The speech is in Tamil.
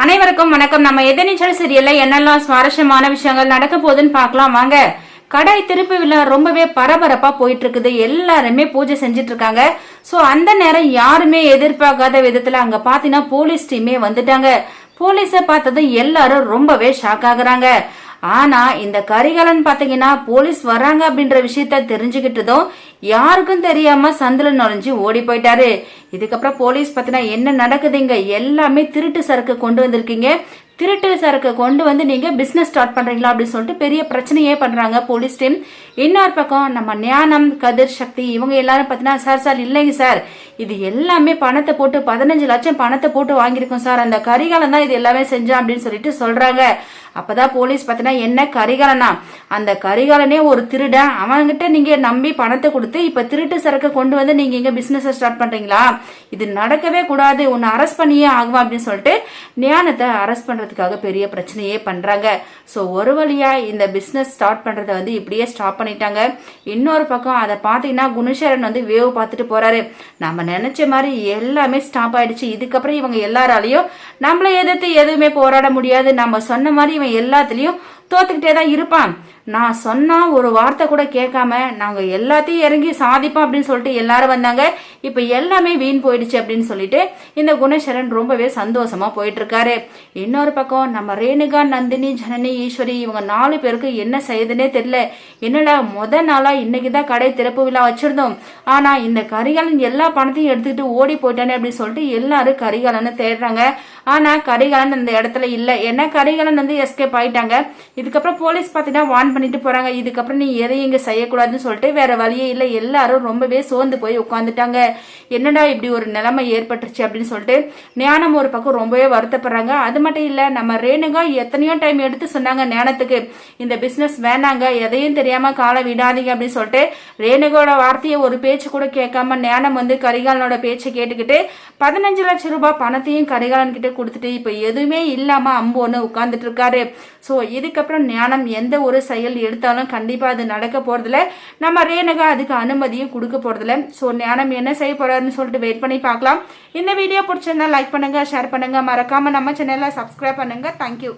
அனைவருக்கும் வணக்கம். நம்ம எதிர்நீச்சல் சீரியல்ல என்னெல்லாம் சுவாரஸ்யமான விஷயங்கள் நடக்க போகுதுன்னு பார்க்கலாம் வாங்க. கடை திருப்பு விழா ரொம்பவே பரபரப்பா போயிட்டு இருக்குது. எல்லாருமே பூஜை செஞ்சிட்டு இருக்காங்க. சோ அந்த நேரம் யாருமே எதிர்பார்க்காத விதத்துல அங்க பாத்தீங்கன்னா போலீஸ் டீமே வந்துட்டாங்க. போலீஸை பார்த்ததும் எல்லாரும் ரொம்பவே ஷாக் ஆகுறாங்க. ஆனா இந்த கரிகாலன் பாத்தீங்கன்னா போலீஸ் வராங்க அப்படின்ற விஷயத்த தெரிஞ்சுக்கிட்டதும் யாருக்கும் தெரியாம சந்தில நுழைஞ்சு ஓடி போயிட்டாரு. இதுக்கப்புறம் போலீஸ் பாத்தீங்கன்னா என்ன நடக்குதுங்க, எல்லாமே திருட்டு சரக்கு கொண்டு வந்திருக்கீங்க, திருட்டு சரக்கு கொண்டு வந்து நீங்க பிசினஸ் ஸ்டார்ட் பண்றீங்களா அப்படின்னு சொல்லிட்டு பெரிய பிரச்சனையே பண்றாங்க போலீஸ் டீம். இன்னொரு பக்கம் நம்ம ஞானம், கதிர், சக்தி இவங்க எல்லாரும் பாத்தீங்கன்னா சார் இல்லைங்க சார், இது எல்லாமே பணத்தை போட்டு 15 லட்சம் பணத்தை போட்டு வாங்கியிருக்கோம் சார், அந்த கரிகாலன் தான் இது எல்லாமே செஞ்சான் அப்படின்னு சொல்லிட்டு சொல்றாங்க. அப்பதான் போலீஸ் பாத்தீங்கன்னா என்ன கரிகாலனா, அந்த கரிகாலனே ஒரு திருடன், அவன்கிட்ட நீங்க நம்பி பணத்தை கொடுத்து இப்ப திருட்டு சரக்கு கொண்டு வந்து நீங்க இங்க பிசினஸ் ஸ்டார்ட் பண்றீங்களா, இது நடக்கவே கூடாது, உன்னை அரெஸ்ட் பண்ணியே ஆகுவா அப்படின்னு சொல்லிட்டு ஞானத்தை அரெஸ்ட் பண்றதுக்காக பெரிய பிரச்சனையே பண்றாங்க. சோ ஒரு வழியா இந்த பிசினஸ் ஸ்டார்ட் பண்றத வந்து இப்படியே ஸ்டாப் பண்ணிட்டாங்க. இன்னொரு பக்கம் அதை பாத்தீங்கன்னா குணசேகரன் வந்து வேவு பார்த்துட்டு போறாரு. நம்ம நினைச்ச மாதிரி எல்லாமே ஸ்டாப் ஆயிடுச்சு, இதுக்கப்புறம் இவங்க எல்லாராலையும் நம்மள எதிர்த்து எதுவுமே போராட முடியாது, நம்ம சொன்ன மாதிரி இவன் எல்லாத்துலயும் தோத்துக்கிட்டே தான் இருப்பான், நான் சொன்னா ஒரு வார்த்தை கூட கேட்காம நாங்க எல்லாத்தையும் இறங்கி சாதிப்போம் அப்படின்னு சொல்லிட்டு எல்லாரும் வந்தாங்க. இப்ப எல்லாமே வீண் போயிடுச்சு அப்படின்னு சொல்லிட்டு இந்த குணசேகரன் ரொம்பவே சந்தோஷமா போயிட்டு இருக்காரு. இன்னொரு பக்கம் நம்ம ரேணுகா, நந்தினி, ஜனனி, ஈஸ்வரி இவங்க 4 பேருக்கு என்ன செய்யுதுன்னே தெரியல. என்னடா நாளா இன்னைக்குதான் கடை திறப்பு விழா வச்சிருந்தோம், ஆனா இந்த கரிகாலன் எல்லா பணத்தையும் எடுத்துக்கிட்டு ஓடி போயிட்டானே அப்படின்னு சொல்லிட்டு எல்லாரும் கரிகாலனை தேடுறாங்க. ஆனா கரிகாலன் அந்த இடத்துல இல்ல, ஏன்னா கரிகாலன் வந்து எஸ்கேப் ஆயிட்டாங்க. இதுக்கப்புறம் போலீஸ் பாத்தீங்கன்னா வான் பண்ணிட்டு போறாங்க, இதுக்கப்புறம் நீ எதையும் இங்க செய்யக்கூடாதுன்னு சொல்லிட்டு வேற வழியே இல்லை. எல்லாரும் ரொம்பவே சோர்ந்து போய் உட்காந்துட்டாங்க. என்னடா இப்படி ஒரு நிலைமை ஏற்பட்டுருச்சு அப்படின்னு சொல்லிட்டு ஞானம் ஒரு பக்கம் ரொம்பவே வருத்தப்படுறாங்க. அது மட்டும் இல்ல, நம்ம ரேணுகா எத்தனையோ டைம் எடுத்து சொன்னாங்க ஞானத்துக்கு இந்த பிசினஸ் வேணாங்க, எதையும் தெரியாம காலை விடாதீங்க அப்படின்னு சொல்லிட்டு ரேணுகாவோட வார்த்தையை ஒரு பேச்சு கூட கேட்காம ஞானம் வந்து கரிகாலனோட பேச்சை கேட்டுக்கிட்டு 15 லட்சம் ரூபாய் பணத்தையும் கரிகாலன் கிட்ட கொடுத்துட்டு இப்ப எதுவுமே இல்லாம அம்போன்னு உட்கார்ந்துட்டு இருக்காரு. சோ இதுக்கப்புறம் ஞானம் எந்த ஒரு செயல் எடுத்தாலும் கண்டிப்பா அது நடக்க போறதுல, நம்ம ரேணுகா அதுக்கு அனுமதியும் கொடுக்க போறதுல. சோ ஞானம் என்ன செய்ய போறாருன்னு சொல்லிட்டு வெயிட் பண்ணி பார்க்கலாம். இந்த வீடியோ பிடிச்சிருந்தா லைக் பண்ணுங்க, ஷேர் பண்ணுங்க, மறக்காம நம்ம சேனலை சப்ஸ்கிரைப் பண்ணுங்க. தேங்க்யூ.